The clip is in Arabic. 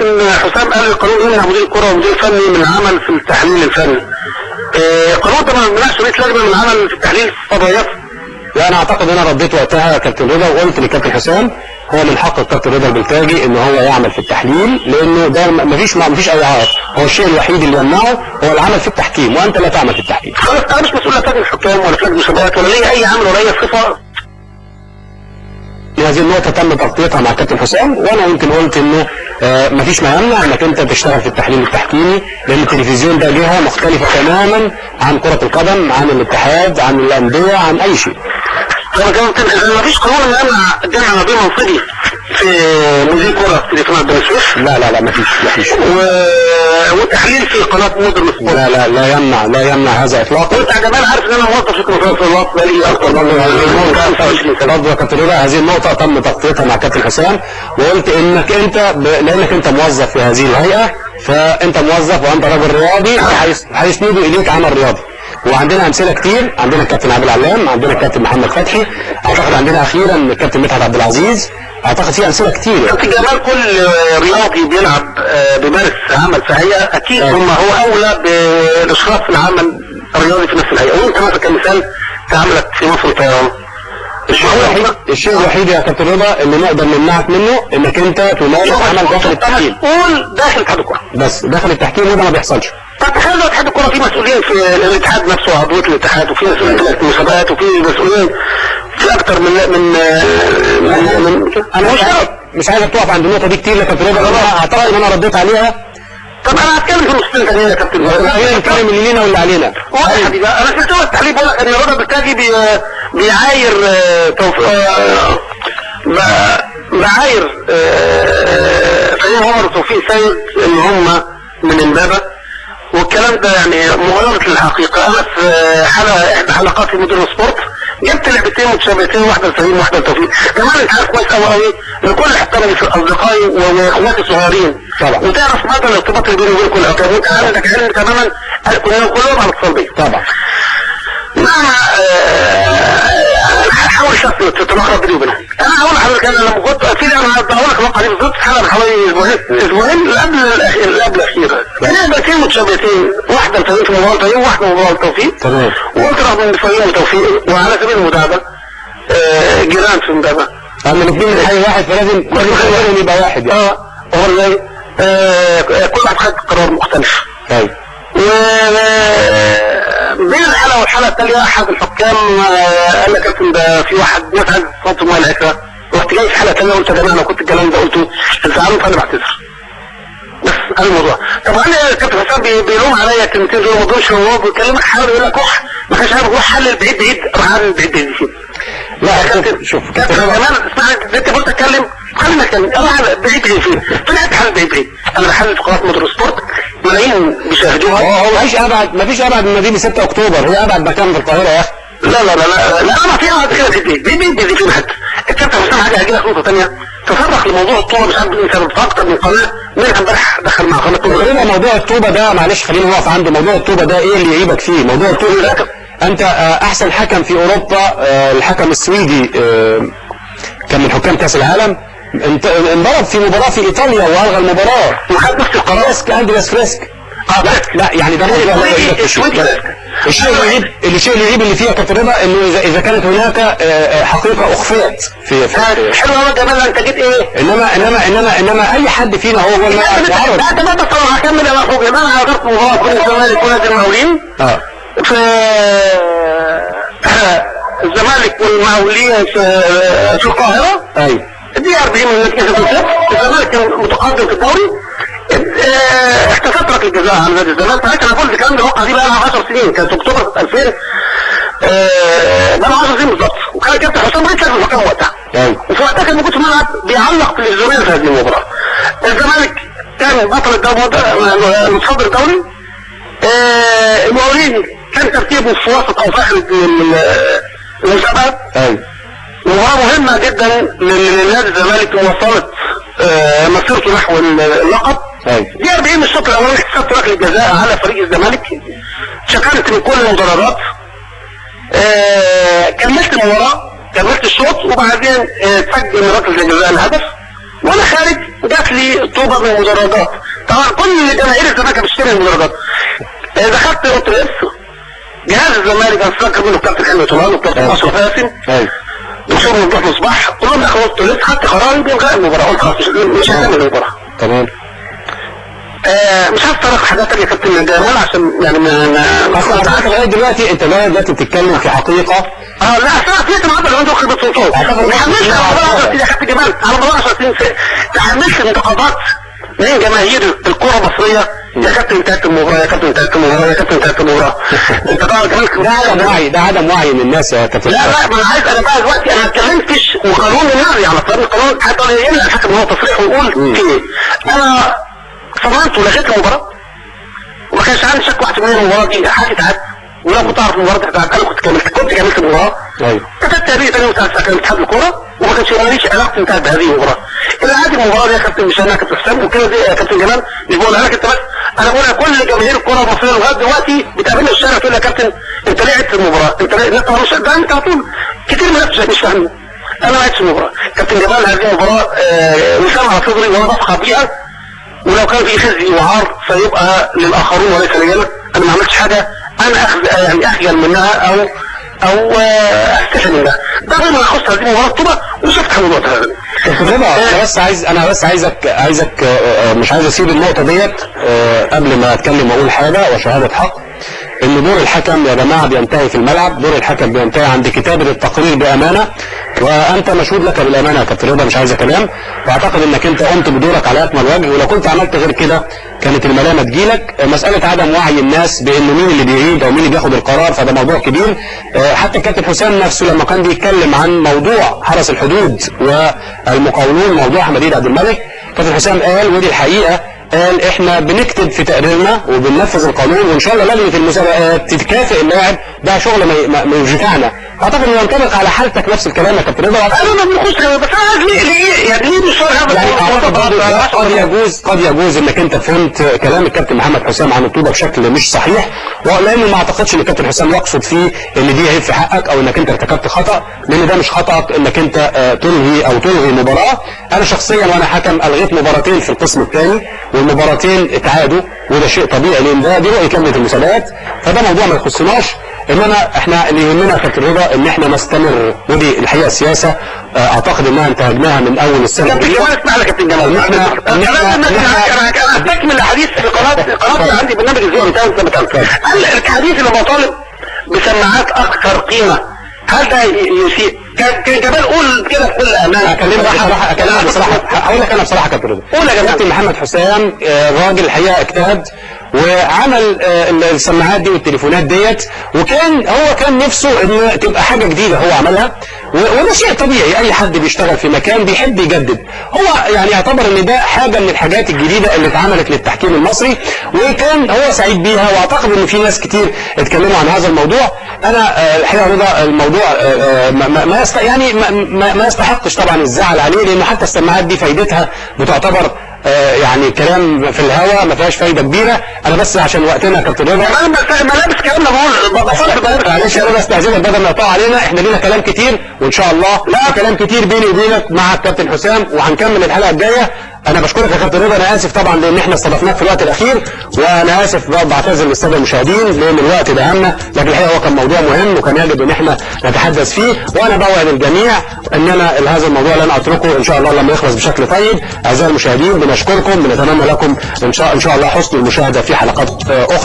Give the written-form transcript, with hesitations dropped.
كابتن حسام قال القانون يمنع مدير الكره ومدير الفني من العمل في التحليل الفني. القانون ده ما منعش رئيس لجنه من العمل في التحليل الفضائيات. لا انا اعتقد انا رديت وقتها يا كابتن رضا وقلت لكابتن حسام هو من حق الكابتن رضا البلتاجي ان هو يعمل في التحليل، لانه ده مفيش اي عائق، هو الشيء الوحيد اللي يمنعه هو العمل في التحكيم، وانت لا تعمل في التحكيم. خلاص انا مش مسؤول لا في الحكام ولا في المسابقات ولا ليا اي عمل ولا اي صفه. هذه النقطة تم تغطيتها مع كابتن حسام، وانا يمكن قلت انه مفيش ما يمنع انك انت تشتغل في التحليل التحكيمي، لان التلفزيون ده جهة مختلفة تماما عن كرة القدم، عن الاتحاد، عن الاندية، عن اي شيء. طبعا كابتن مفيش قانون يمنع الجامعة نظير منصبي في مدير كرة في تليفون عبد النسوس. لا مفيش. والتحليل في قناة مودرن سبورت. لا يمنع هذا اطلاقا. وانت يا جمال عارف ان انا موظف في قناة الوقت بقالي اكتر من برضه يا كابتن رضا هذه النقطة تم تغطيتها مع كابتن حسام، وقلت انك انت لانك انت موظف في هذه الهيئة، فانت موظف وانت راجل رياضي هيسندوا اليك عمل رياضي. وعندنا امثله كتير، عندنا الكابتن عادل علام، عندنا الكابتن محمد فتحي، اعتقد عندنا اخيرا الكابتن مدحت عبد العزيز، اعتقد في امثله كتير. كابتن جمال كل رياضي بيلعب بيمارس عمل في هيئه اكيد هو اولى بالاشراف في العمل الرياضي في نفس الهيئه. وانت مثلا كمثال في عملك في مصر الطيران الشيء الوحيد يا كابتن رضا اللي نقدر نمنعك منه انك انت تمارس عمل داخل التحكيم. مسؤول داخل اتحاد الكره. بس داخل التحكيم وده ما بيحصلش. طب تخيل لو اتحاد الكره في مسؤولين في الاتحاد نفسه وعضويه الاتحاد، وفي مسؤولين في المسابقات، وفي مسؤولين في اكتر من انا مش عايزك تقف عند النقطه دي كتير يا كابتن رضا، اعتقد ان انا رديت عليها. طب انا هتكلم في النقطتين الثانيين يا كابتن. خلينا نتكلم اللي لينا واللي علينا. والله يا حبيبي انا شفت التحليل بقول لك ان رضا البلتاجي بيعاير بعاير فريق عمر وتوفيق سيد ان هم من امبابه، والكلام ده يعني مغالطه للحقيقه. انا في احدى حلقات في مودرن سبورت جبت لعبتين متشابهتين، واحده لسليم وواحده لتوفيق. كمان انت عارف كويس قوي ان كل احترامي في اصدقائي واخواتي الصغيرين طبعا، وتعرف مدى الارتباط اللي بيني وبين كل الاخوات، وانت عندك علم تماما كلهم على اتصال بيا طبعا. مهما هحاول تتناقض بيني وبينهم. انا هقول لحضرتك انا لما كنت اكيد انا هقول لك الواقعه دي بالظبط حاجه من حوالي اسبوعين قبل الاخيره. لعبتين متشابهتين، واحده لفريق في مباراه الفريق وواحده مباراه التوفيق. تمام. وقلت رغم ان الفريق وتوفيق وعلى سبيل المداعبه جيران في المداعبه. اما الاثنين من حي واحد فلازم كل يبقى واحد يعني. هو ازاي؟ كل واحد خد قرار مختلف. طيب. بين الحلقة والحلقة التالية احد الحكام قال لك كابتن ده في واحد متعب صوت ميه العكرة، رحت جاي في الحلقة التانية قلت يا جماعة لو كنت الكلام ده قلته انت عارف انا بعتذر. بس هذا الموضوع. طب انا كابتن حسام بيلوم عليا كلمتين دول ما دولش، هو بيكلمك حاول يقول لك روح ما كانش عارف روح حل بعيد راح عامل بعيد لا يا كابتن شوف كابتن كمان اسمعني انت قلت اتكلم خلينا نتكلم. انا بعيد فين؟ طلعت حل بعيد. انا بحل في قناه مودرن سبورت ملايين بيشاهدوها. هو مفيش ابعد من مدينه 6 اكتوبر، هي ابعد مكان في القاهره يا اخي. لا انا في ابعد كده في فين حد. الكابتن حسام حاجه هجي لك نقطه ثانيه تفرق لموضوع الطوبه مش عارف سبب اكتر من قناه منها امبارح دخل مع قناه الطوبه. موضوع الطوبه ده معلش خلينا نقف عنده. موضوع الطوبه ده ايه اللي يعيبك فيه؟ موضوع الطوبه ده انت احسن حكم في اوروبا الحكم السويدي كان من حكام كاس العالم، انضرب في مباراه في ايطاليا والغى المباراه وخد نفس القرار اندرياس فريسك. لا يعني ده الشيء اللي يعيب اللي فيها كابتن رضا انه اذا كانت هناك حقيقه اخفيت في حلو قوي جمال انت جيت ايه. انما اي حد فينا هو المعرض. لا انت بقى بس هكمل يا اخويا. انا حضرت مباراه بين الزمالك ونادي المقاولين في الزمالك والمقاولين في القاهره. ايوه دي 40 من نتيجه الزمالك كان متقدم في الدوري. احتسبت ركله الجزاء على نادي الزمالك. انا قلت الكلام ده الواقعه دي بقى لها 10 سنين، كانت في اكتوبر 2000 بقى لها 10 سنين بالظبط. وكان كابتن حسام ريتش في المكان وقتها. وفي وقتها كان موجود في الملعب بيعلق تلفزيونيا في هذه المباراه. الزمالك كان بطل الدوري المتصدر الدوري. المقاولين كان ترتيبه في وسط او في اخر المسابقه. مباراه مهمه جدا لنادي الزمالك ووصلت مسيرته نحو اللقب. دي 40 من الشوط الاولاني احتسبت ركله الجزاء على فريق الزمالك، شكلت من كل المضاربات. كملت المباراه كملت الشوط وبعدين سجل ركله الجزاء الهدف وانا خارج جات لي طوبه من المدرجات. طبعا كل جماهير الزمالك بتشتري المدرجات. دخلت قلت لسه جهاز الزمالك كان فاكر منه كابتن حلمي طلال وكابتن اشرف قاسم دكتور ممدوح مصباح، قلت لهم قلت لسه خدت قرار بإلغاء المباراه، قلت خلاص مش هكمل المباراه. تمام. مش هفترق حاجات تانية يا كابتن جمال عشان يعني اصلا لغايه دلوقتي انت دلوقتي بتتكلم في حقيقه. لا اصل في معدل اللي عنده خبره سلطان تحملت على مدار 10 سنين يا كابتن جمال، على مدار 10 سنين تحملت انتقادات من جماهير الكره المصريه. يا كابتن انتهت المباراه، يا كابتن انتهت المباراه، يا كابتن انتهت المباراه. انت طبعا كمان ده عدم وعي من الناس يا كابتن. لا ما انا عايز، انا بقى دلوقتي انا ما اتكلمتش وقانون النهي على طريق القانون حتى يمنع الحكم هو تصريح ويقول في ايه. انا صدمت ولغيت المباراه وما كانش عندي شك واحد من المباراه دي حاجه تعب، ولو كنت اعرف المباراه دي هتعب انا كنت كملت المباراه. كتبت تقرير ثاني وثالث كان اتحاد الكوره وما كانش ماليش علاقه انتهت بهذه المباراه. اللي عادي المباراه دي يا كابتن مش انا كابتن حسام وكده دي يا كابتن جمال مش بقولها لك انت بس، انا بقولها كل جماهير الكوره المصريه لغايه دلوقتي بتقابلني في الشارع تقول لي يا كابتن انت لعبت المباراه، انت لعبت مش ده انت على طول كتير من الناس مش فاهمين. انا ما لعبتش المباراه كابتن جمال، هذه المباراه وسام على صدري وانا بفخر بيها، ولو كان في خزي وعار فيبقى للاخرون وليس لي. انا ما عملتش حاجه انا يعني اخجل منها او استحي منها. ده غير ما اخص هذه المباراه طبعا ومش هفتح الموضوع ده. انا بس عايزك مش عايز اسيب النقطه ديت قبل ما اتكلم واقول حاجه وشهاده حق. ان دور الحكم يا جماعه بينتهي في الملعب، دور الحكم بينتهي عند كتابه التقرير بامانه، وانت مشهود لك بالامانه يا كابتن رضا، مش عايز كلام، واعتقد انك انت قمت بدورك على اكمل وجه، ولو كنت عملت غير كده كانت الملامه تجيلك. مساله عدم وعي الناس بانه مين اللي بيعيد او مين اللي بياخد القرار فده موضوع كبير. حتى كابتن حسام نفسه لما كان بيتكلم عن موضوع حرس الحدود والمقاولون، موضوع احمد عبد الملك، كابتن حسام قال ودي الحقيقه، قال احنا بنكتب في تقريرنا وبننفذ القانون، وان شاء الله لجنه المسابقات تتكافئ اللاعب، ده شغل مش بتاعنا. اعتقد انه ينطبق على حالتك نفس الكلام يا كابتن رضا. انا ما بنخش بس انا عايز ليه يعني ليه مش يعني قد يجوز انك انت فهمت كلام الكابتن محمد حسام عن الطوبه بشكل مش صحيح، ولانه ما اعتقدش ان الكابتن حسام يقصد فيه ان دي عيب في حقك او انك انت ارتكبت خطا، لان ده مش خطأك انك انت تلغي مباراه. انا شخصيا وانا حكم الغيت مباراتين في القسم الثاني والمباراتين اتعادوا، وده شيء طبيعي لان دي رؤيه لجنه المسابقات، فده موضوع ما يخصناش. انما احنا اللي يهمنا يا كابتن رضا ان احنا نستمر، ودي الحقيقه السياسه اعتقد انها انتهجناها من اول السنه. كابتن جمال اسمع لك كابتن جمال، انا استكمل الحديث في قناه عندي برنامج الزوم بتاع الحديث اللي بطالب بسماعات اكثر قيمه، هل ده يسيء؟ كان جمال قول كده بكل امانه. اكلمك بصراحه هقول لك انا بصراحه كابتن رضا، قول يا كابتن محمد حسام راجل الحقيقه اجتهد وعمل السماعات دي والتليفونات ديت، وكان هو كان نفسه ان تبقى حاجه جديده هو عملها، وده شيء طبيعي، اي حد بيشتغل في مكان بيحب يجدد. هو يعني يعتبر ان ده حاجه من الحاجات الجديده اللي اتعملت للتحكيم المصري، وكان هو سعيد بيها، واعتقد ان في ناس كتير اتكلموا عن هذا الموضوع. انا الحقيقه رضا الموضوع ما يستحقش طبعا الزعل عليه، لانه حتى السماعات دي فايدتها بتعتبر يعني كلام في الهواء ما فيهاش فايده كبيره. انا بس عشان وقتنا كابتن رضا انا ملابس كلامنا بقول معلش يا رضا استاذنك بدل ما يقطع علينا، احنا لينا كلام كتير وان شاء الله لا كلام كتير بيني وبينك مع الكابتن حسام، وهنكمل الحلقه الجايه. انا بشكرك يا كابتن رضا، انا اسف طبعا لان احنا استضفناك في الوقت الاخير، وانا اسف بعتذر للساده المشاهدين لان الوقت ده همنا، لكن الحقيقه هو كان موضوع مهم وكان يجب ان احنا نتحدث فيه، وانا بوعد الجميع ان انا هذا الموضوع لن اتركه ان شاء الله لما يخلص بشكل طيب. اعزائي المشاهدين بنشكركم، بنتمنى لكم ان شاء الله حسن المشاهده في حلقات اخرى.